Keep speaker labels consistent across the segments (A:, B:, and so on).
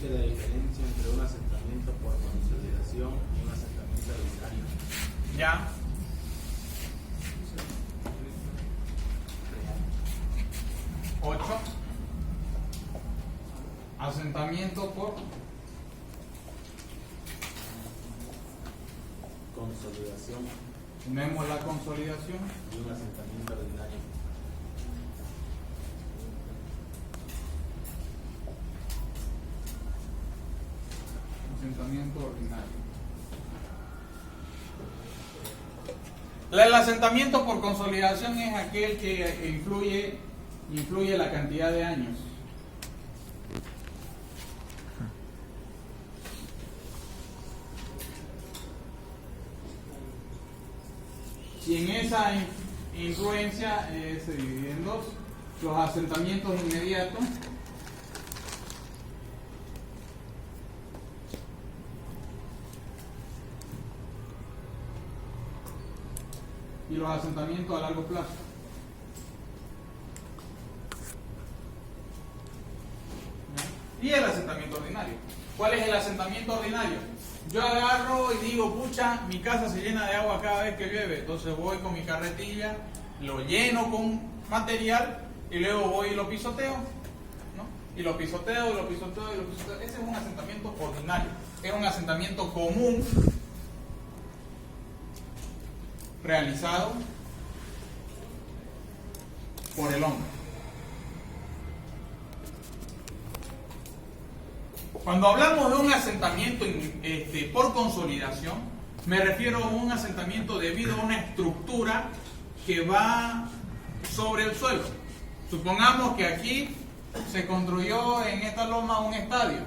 A: Existe la diferencia entre un asentamiento por consolidación y un asentamiento ordinario.
B: Ya. Ocho. Asentamiento por
A: Consolidación
B: tenemos la consolidación.
A: y un asentamiento ordinario.
B: Asentamiento ordinario. El asentamiento por consolidación es aquel que influye la cantidad de años. Y en esa influencia se divide en dos: los asentamientos inmediatos y los asentamientos a largo plazo. ¿Ya? Y el asentamiento ordinario. ¿Cuál es el asentamiento ordinario? Yo agarro y digo, pucha, mi casa se llena de agua cada vez que llueve, entonces voy con mi carretilla, lo lleno con material y luego voy y lo pisoteo, ¿no? Y lo pisoteo, y lo pisoteo, y lo pisoteo. Ese es un asentamiento ordinario, es un asentamiento común realizado por el hombre. Cuando hablamos de un asentamiento por consolidación, me refiero a un asentamiento debido a una estructura que va sobre el suelo. Supongamos que aquí se construyó en esta loma un estadio.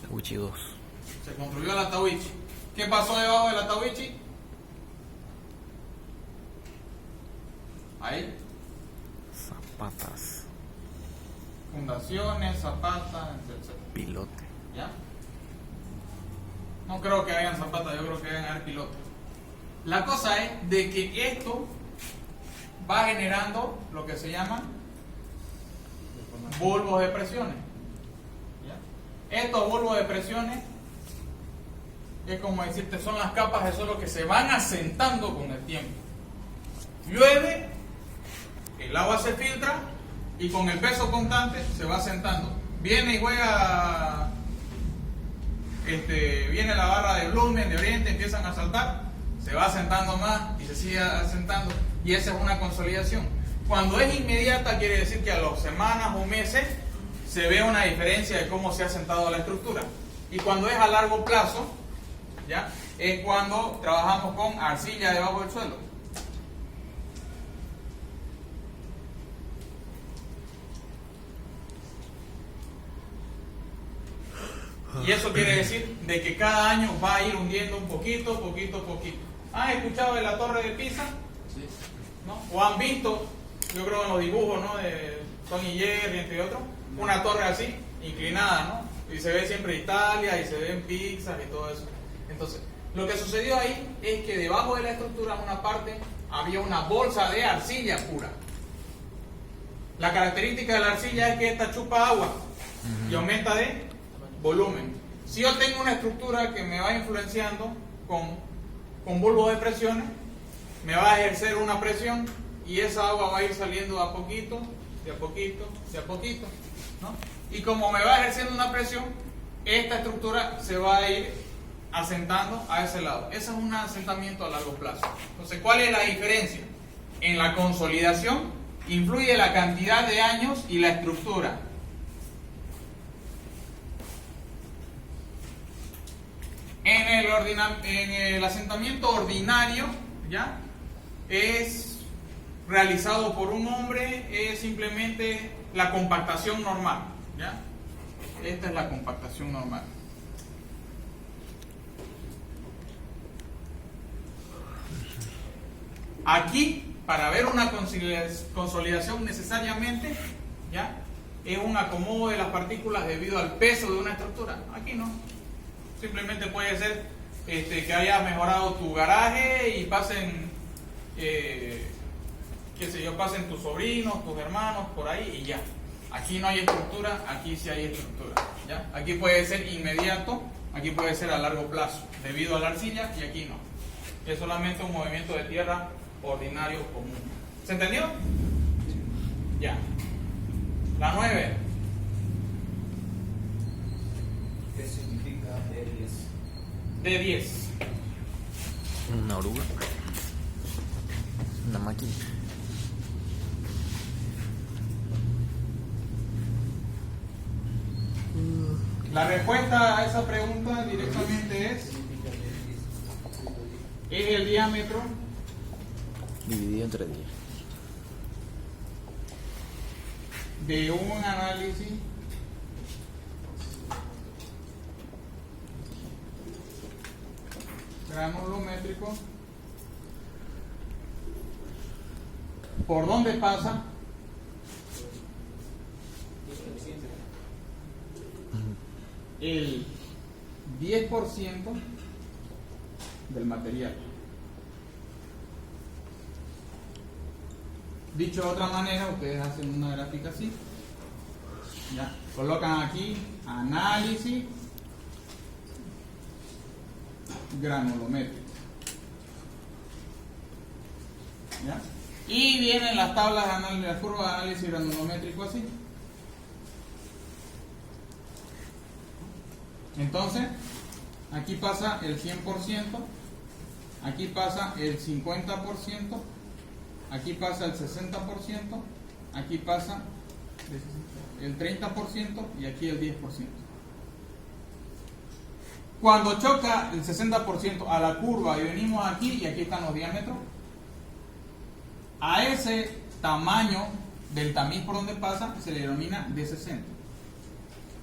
C: Tawichi 2.
B: Se construyó la Tawichi. ¿Qué pasó debajo de la Tawichi? Ahí.
C: Zapatas.
B: Fundaciones, zapatas, etc.
C: Pilote.
B: ¿Ya? No creo que hayan zapatas, yo creo que hayan pilotos. La cosa es de que esto va generando lo que se llaman bulbos de presiones. ¿Ya? Estos bulbos de presiones es como decirte, son las capas de suelo que se van asentando con el tiempo. Llueve, el agua se filtra y con el peso constante se va asentando. Viene y juega, viene la barra de Blumen, de Oriente, empiezan a saltar, se va asentando más y se sigue asentando. Y esa es una consolidación. Cuando es inmediata quiere decir que a las semanas o meses se ve una diferencia de cómo se ha asentado la estructura. Y cuando es a largo plazo, ¿ya? Es cuando trabajamos con arcilla debajo del suelo. Y eso quiere decir de que cada año va a ir hundiendo un poquito, poquito. ¿Han escuchado de la Torre de Pisa?
A: Sí.
B: ¿No? ¿O han visto, yo creo en los dibujos, ¿no?, de Tony Jerry, entre otros, una torre así, inclinada, ¿no? Y se ve siempre Italia, y se ven Pixar y todo eso. Entonces, lo que sucedió ahí es que debajo de la estructura, en una parte, había una bolsa de arcilla pura. La característica de la arcilla es que esta chupa agua y aumenta de volumen. Si yo tengo una estructura que me va influenciando con bulbos de presiones, me va a ejercer una presión y esa agua va a ir saliendo de a poquito, ¿no? Y como me va ejerciendo una presión, esta estructura se va a ir asentando a ese lado. Ese es un asentamiento a largo plazo. Entonces, ¿cuál es la diferencia? En la consolidación influye la cantidad de años y la estructura. En el asentamiento ordinario, ¿ya?, es realizado por un hombre, es simplemente la compactación normal, ¿ya? Esta es la compactación normal. Aquí, para ver una consolidación necesariamente, ¿ya?, es un acomodo de las partículas debido al peso de una estructura. Aquí no. Simplemente puede ser que hayas mejorado tu garaje y pasen qué sé yo, pasen tus sobrinos, tus hermanos, por ahí y ya. Aquí no hay estructura, aquí sí hay estructura, ¿ya? Aquí puede ser inmediato, aquí puede ser a largo plazo, debido a la arcilla, y aquí no. Es solamente un movimiento de tierra ordinario común. ¿Se entendió? Ya. La 9.
C: ¿Qué significa D10?
B: D10.
D: Una oruga. Una máquina.
B: La respuesta a esa pregunta directamente es el diámetro
D: Dividido entre 10.
B: de un análisis granulométrico por donde pasa el 10% del material. Dicho de otra manera, ustedes hacen una gráfica así, ya, colocan aquí análisis granulométrico, ¿ya? Y vienen las tablas de análisis, las curvas de análisis granulométrico así. Entonces, aquí pasa el 100%, aquí pasa el 50%, aquí pasa el 60%, aquí pasa el 30% y aquí el 10%. Cuando choca el 60% a la curva y venimos aquí, y aquí están los diámetros, a ese tamaño del tamiz por donde pasa se le denomina D60.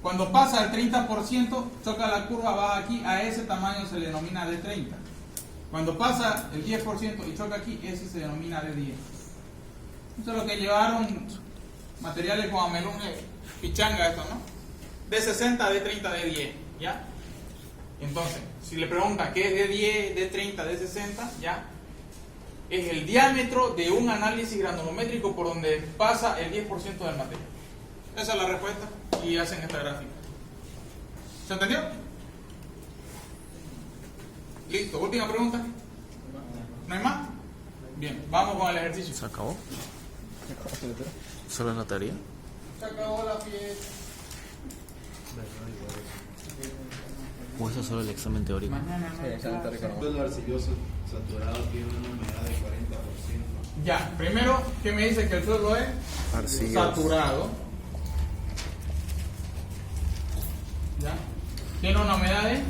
B: Cuando pasa el 30%, choca la curva, baja aquí, a ese tamaño se le denomina D30. Cuando pasa el 10% y choca aquí, ese se denomina D10. Eso es lo que llevaron materiales como Amelún, pichanga, esto, ¿no? D60, D30, D10, ¿ya? Entonces, si le preguntan qué es D10, D30, D60, ¿ya? Es el diámetro de un análisis granulométrico por donde pasa el 10% del material. Esa es la respuesta y hacen esta gráfica. ¿Se entendió? Listo, última pregunta. ¿No hay más? Bien, vamos con el ejercicio.
D: ¿Se acabó? ¿Solo en la teoría?
B: Se acabó la fiesta.
D: ¿O eso es solo el examen teórico?
B: Mañana no hay clase.
A: El suelo arcilloso saturado tiene una humedad de 40%.
B: Ya, primero, ¿qué me dice que el suelo es?
D: Arcilloso.
B: Saturado. ¿Ya? Tiene una humedad de
A: 40%.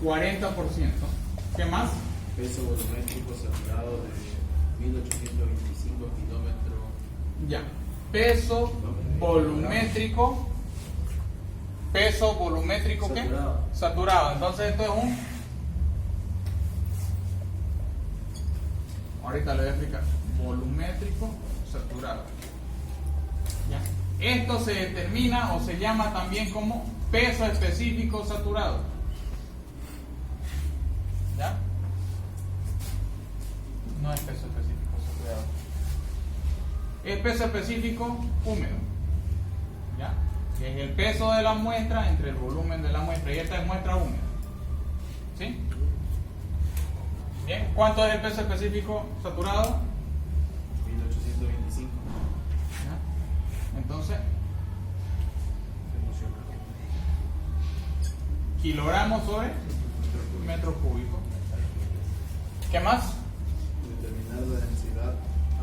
B: 40%. ¿Qué más?
A: Peso volumétrico saturado de 1825 kilómetros.
B: Ya. Peso volumétrico. Peso volumétrico, ¿qué?
A: Saturado.
B: Saturado. Entonces esto es un... Ahorita le voy a explicar. Volumétrico saturado. ¿Ya? Esto se determina o se llama también como peso específico saturado. ¿Ya? No es peso específico saturado. Es peso específico húmedo. ¿Ya? Que es el peso de la muestra entre el volumen de la muestra. Y esta es muestra húmeda. ¿Sí? Bien. ¿Cuánto es el peso específico saturado?
A: 1825.
B: ¿Ya? Entonces, kilogramos sobre metro cúbico. ¿Qué más?
A: Determinar la densidad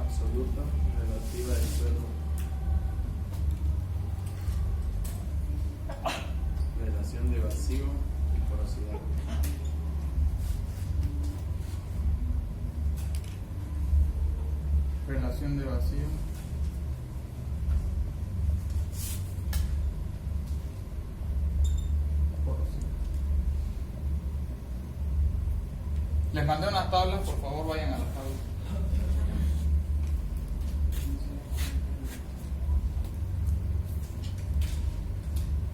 A: absoluta relativa del suelo. Relación de vacío y porosidad.
B: Relación de vacío. Porosidad. Les mandé unas tablas, por favor vayan a las tablas.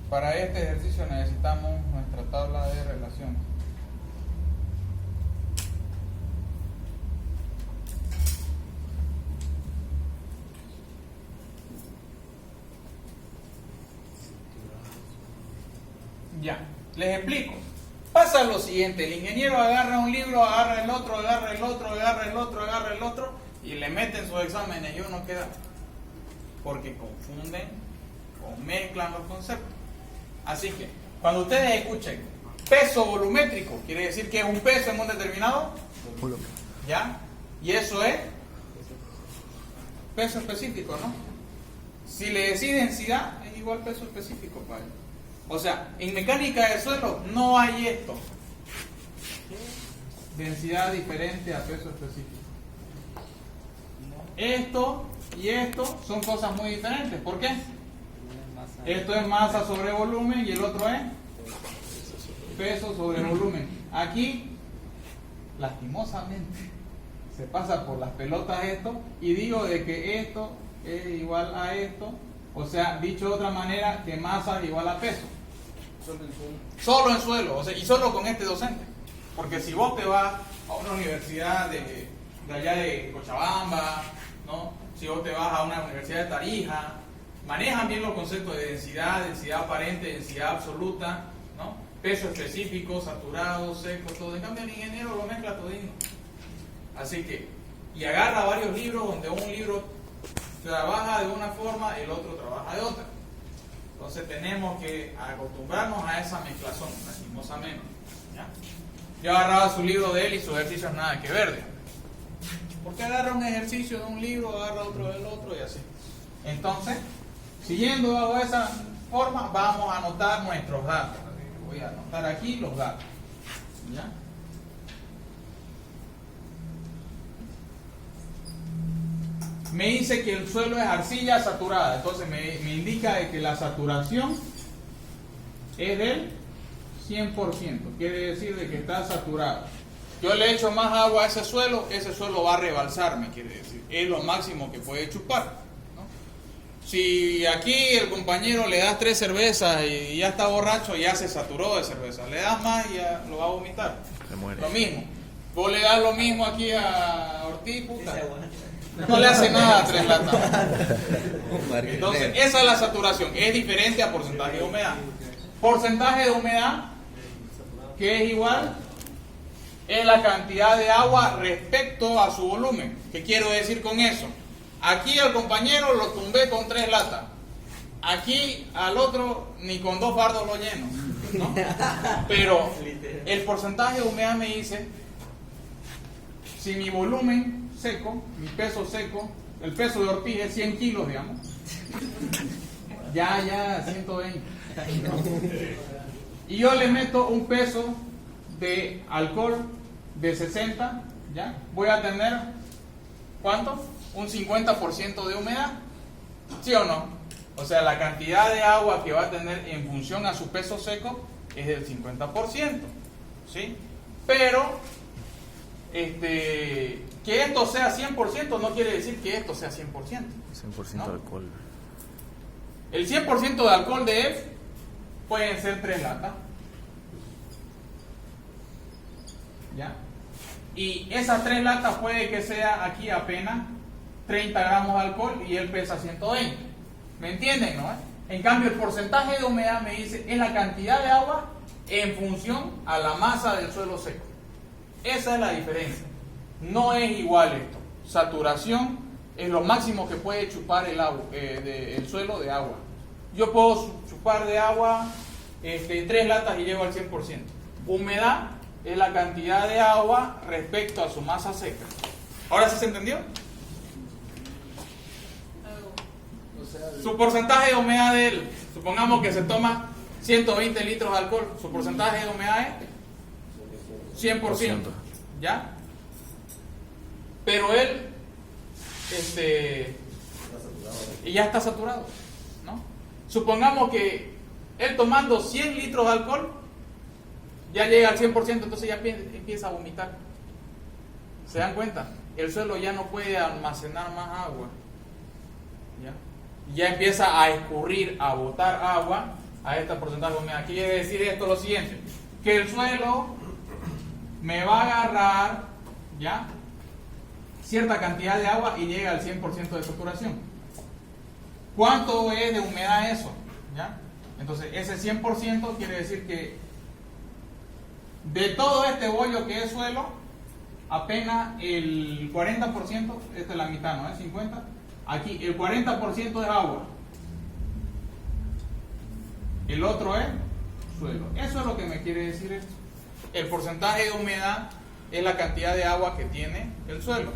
B: Para este ejercicio necesitamos nuestra tabla de relaciones. Ya, les explico. Pasa lo siguiente, el ingeniero agarra un libro, agarra el otro, agarra el otro, agarra el otro, agarra el otro y le meten sus exámenes y uno queda. Porque confunden o mezclan los conceptos. Así que, cuando ustedes escuchen peso volumétrico, quiere decir que es un peso en un determinado
D: Volumen.
B: ¿ya? Y eso es peso específico, ¿no? Si le decís densidad, es igual peso específico para él. O sea, en mecánica de suelo no hay esto. Densidad diferente a peso específico. Esto y esto son cosas muy diferentes. ¿Por qué? Esto es masa sobre volumen y el otro es peso sobre volumen. Aquí, lastimosamente, se pasa por las pelotas esto y digo de que esto es igual a esto. O sea, dicho de otra manera, que masa es igual a peso. Solo en suelo, o sea, y solo con este docente. Porque si vos te vas a una universidad de allá de Cochabamba, ¿no? Si vos te vas a una universidad de Tarija, manejan bien los conceptos de densidad, densidad aparente, densidad absoluta, ¿no? Peso específico, saturado, seco, todo. En cambio el ingeniero lo mezcla todino. Así que, y agarra varios libros donde un libro trabaja de una forma, el otro trabaja de otra. Entonces tenemos que acostumbrarnos a esa mezclazón, lastimosamente. ¿Ya? Yo agarraba su libro de él y sus ejercicios nada que ver. Porque agarra un ejercicio de un libro, agarra otro del otro y así. Entonces, siguiendo bajo esa forma, vamos a anotar nuestros datos. Voy a anotar aquí los datos. ¿Ya? Me dice que el suelo es arcilla saturada, entonces me indica de que la saturación es del 100%, quiere decir de que está saturado. Yo le echo más agua a ese suelo va a rebalsarme, quiere decir, es lo máximo que puede chupar, ¿no? Si aquí el compañero le das 3 cervezas y ya está borracho, ya se saturó de cerveza, le das más y ya lo va a vomitar.
D: Se muere.
B: Lo mismo, vos le das lo mismo aquí a Ortiz, puta. No le hace nada a 3 latas. Entonces, esa es la saturación. Es diferente a porcentaje de humedad. Porcentaje de humedad, que es igual, es la cantidad de agua respecto a su volumen. ¿Qué quiero decir con eso? Aquí al compañero lo tumbé con 3 latas. Aquí al otro ni con 2 fardos lo lleno, ¿no? Pero el porcentaje de humedad me dice si mi volumen seco, mi peso seco, el peso de Ortiz es 100 kilos, digamos. Ya, 120. Y yo le meto un peso de alcohol de 60, ¿ya? Voy a tener, ¿cuánto? Un 50% de humedad. ¿Sí o no? O sea, la cantidad de agua que va a tener en función a su peso seco es del 50%, ¿sí? Pero, que esto sea 100% no quiere decir que esto sea 100%.
D: 100%
B: ¿no?
D: de alcohol.
B: El 100% de alcohol de F pueden ser 3 latas. ¿Ya? Y esas 3 latas puede que sea aquí apenas 30 gramos de alcohol y él pesa 120. ¿Me entienden, no? En cambio, el porcentaje de humedad me dice es la cantidad de agua en función a la masa del suelo seco. Esa es la diferencia. No es igual esto. Saturación es lo máximo que puede chupar el agua, el suelo de agua. Yo puedo chupar de agua 3 latas y llego al 100%. Humedad es la cantidad de agua respecto a su masa seca. ¿Ahora sí se entendió? Su porcentaje de humedad de él, supongamos que se toma 120 litros de alcohol, su porcentaje de humedad es 100%. ¿Ya? Pero él y ya está saturado, ¿no? Supongamos que él tomando 100 litros de alcohol ya llega al 100%, entonces ya empieza a vomitar. ¿Se dan cuenta? El suelo ya no puede almacenar más agua. ¿Ya? Ya empieza a escurrir, a botar agua a este porcentaje de humedad. Quiere decir esto lo siguiente, que el suelo me va a agarrar, ¿ya?, cierta cantidad de agua y llega al 100% de saturación. ¿Cuánto es de humedad eso? ¿Ya? Entonces ese 100% quiere decir que de todo este bollo que es suelo, apenas el 40%, esta es la mitad, ¿no? Es 50. Aquí el 40% es agua. El otro es suelo. Eso es lo que me quiere decir esto. El porcentaje de humedad es la cantidad de agua que tiene el suelo.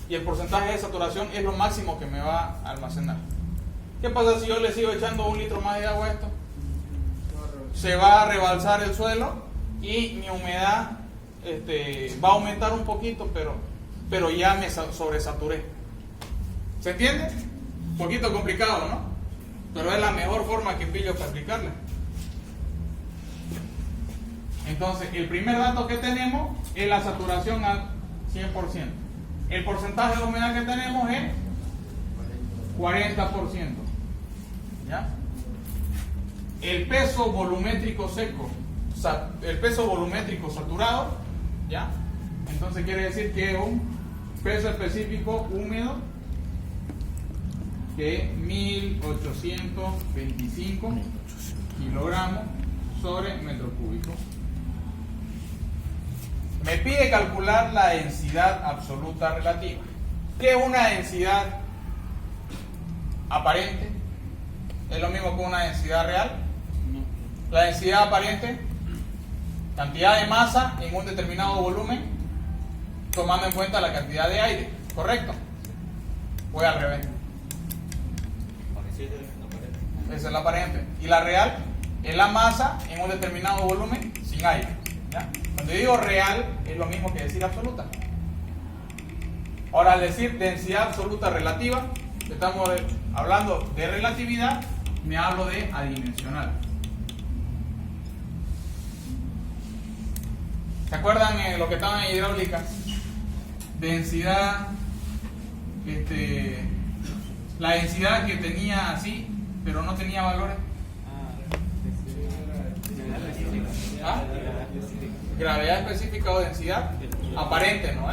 B: Y el porcentaje de saturación es lo máximo que me va a almacenar. ¿Qué pasa si yo le sigo echando 1 litro más de agua a esto? Se va a rebalsar el suelo y mi humedad va a aumentar un poquito, pero ya me sobresaturé. ¿Se entiende? Un poquito complicado, ¿no? Pero es la mejor forma que pillo para explicarle. Entonces, el primer dato que tenemos es la saturación al 100%. El porcentaje de humedad que tenemos es 40%. ¿Ya? El peso volumétrico seco, el peso volumétrico saturado, ¿ya? Entonces quiere decir que es un peso específico húmedo que es 1825 kilogramos sobre metro cúbico. Me pide calcular la densidad absoluta relativa. ¿Qué es una densidad aparente? ¿Es lo mismo que una densidad real? La densidad aparente, cantidad de masa en un determinado volumen, tomando en cuenta la cantidad de aire, ¿correcto? Voy al revés. Esa es la aparente. Y la real es la masa en un determinado volumen sin aire. ¿Ya? Cuando digo real es lo mismo que decir absoluta. Ahora, al decir densidad absoluta relativa, estamos hablando de relatividad, me hablo de adimensional. ¿Se acuerdan lo que estaban en hidráulica? Densidad, la densidad que tenía así, pero no tenía valores. ¿Ah? Gravedad específica o densidad aparente, ¿no?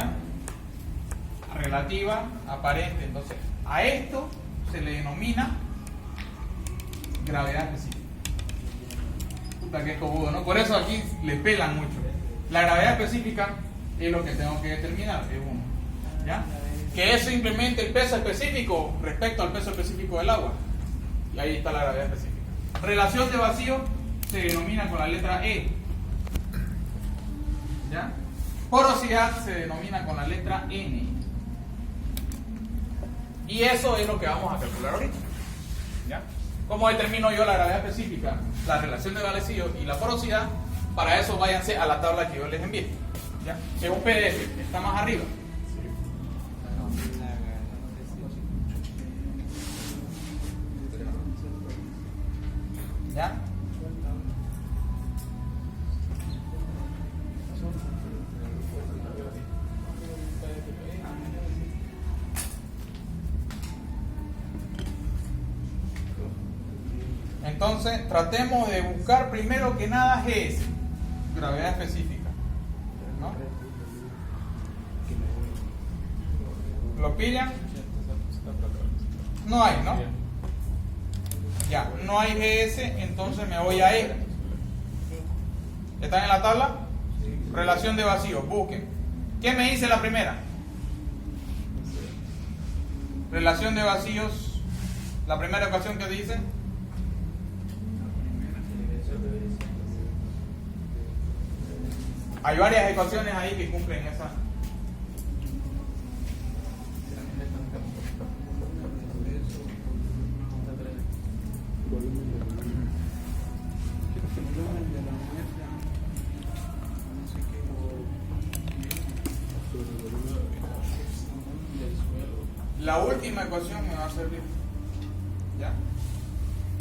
B: Relativa, aparente. Entonces, a esto se le denomina gravedad específica. Puta, que cojudo, ¿no? Por eso aquí le pelan mucho. La gravedad específica es lo que tengo que determinar, es 1. ¿Ya? Que es simplemente el peso específico respecto al peso específico del agua. Y ahí está la gravedad específica. Relación de vacío se denomina con la letra E. ¿Ya? Porosidad se denomina con la letra N. Y eso es lo que vamos a calcular ahorita. ¿Ya? ¿Cómo determino yo la gravedad específica, la relación de vacío y la porosidad? Para eso váyanse a la tabla que yo les envié. ¿Ya? Es un PDF, está más arriba. ¿Ya? Entonces, tratemos de buscar primero que nada GS, gravedad específica, ¿no? ¿Lo pillan? No hay, ¿no? Ya, no hay GS, entonces me voy a E. ¿Están en la tabla? Relación de vacío, busquen. ¿Qué me dice la primera? Relación de vacíos, la primera ecuación que dice. Hay varias ecuaciones ahí que cumplen esa. La última ecuación me va a servir. ¿Ya?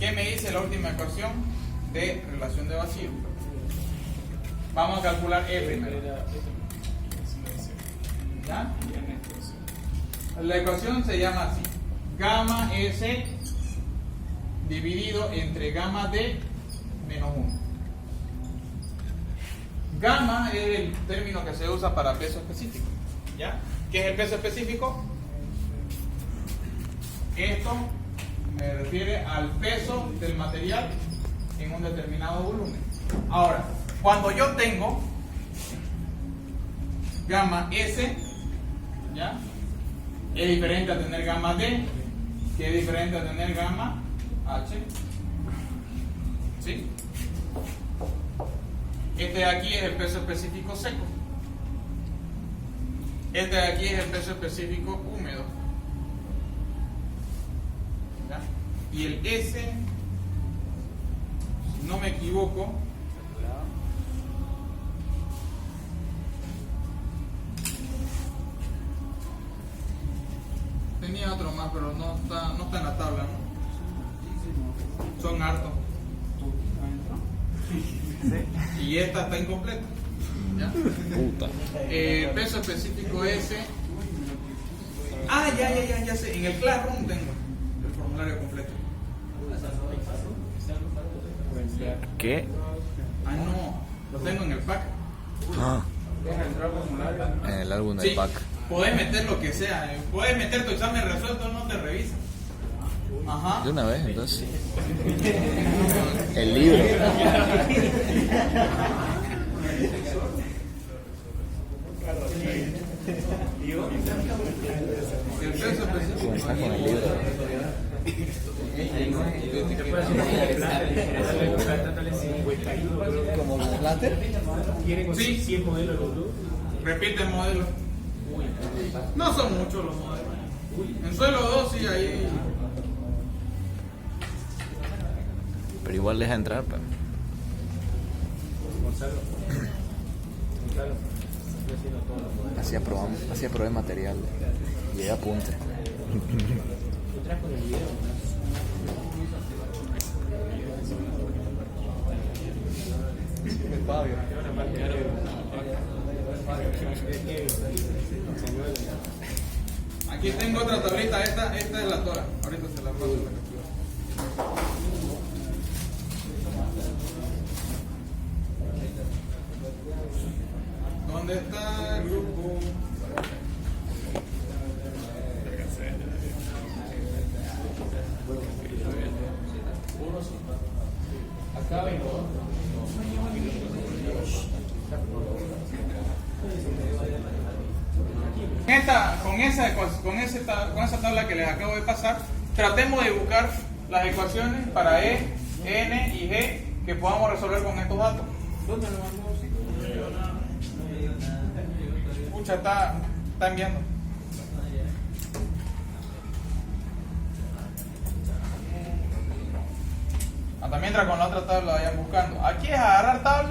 B: ¿Qué me dice la última ecuación de relación de vacío? Vamos a calcular E primero. ¿Ya? La ecuación se llama así: gamma S dividido entre gamma D menos 1. Gamma es el término que se usa para peso específico. ¿Ya? ¿Qué es el peso específico? Esto me refiere al peso del material en un determinado volumen. Ahora, cuando yo tengo gamma S, ¿ya? Es diferente a tener gamma D, que es diferente a tener gamma H. ¿Sí? Este de aquí es el peso específico seco. Este de aquí es el peso específico húmedo. ¿Ya? Y el S, si no me equivoco, tenía otro más, pero no está en la tabla, ¿no? Son hartos. Y esta está incompleta. ¿Ya?
D: Puta.
B: Peso específico S. Ya sé. En el Classroom tengo el formulario completo.
D: ¿Qué?
B: No, lo tengo en el pack.
D: Ah, en el álbum del
B: Sí,
D: pack.
B: podés meter lo que sea. Podés meter tu examen resuelto, no te revisan. Ajá.
D: De una vez, entonces. El libro.
B: El peso específico.
D: Comenzar con el libro.
E: Como la Flatter.
B: Sí.
E: 100 modelos de luz.
B: Repite el modelo. No son muchos los modelos. En suelo 2 sí ahí.
D: Pero igual deja entrar, pues. Así aprobé material. Llegué a punte.
B: Aquí tengo otra tablita, esta es la tora. Ahorita se la paso la captura. ¿Dónde está el grupo?
E: Acá vengo.
B: Con esa tabla que les acabo de pasar, tratemos de buscar las ecuaciones para E, N y G que podamos resolver con estos datos.
E: ¿Dónde lo mandó?
B: Escucha, está enviando. Hasta mientras con la otra tabla vayan buscando. Aquí es agarrar tabla.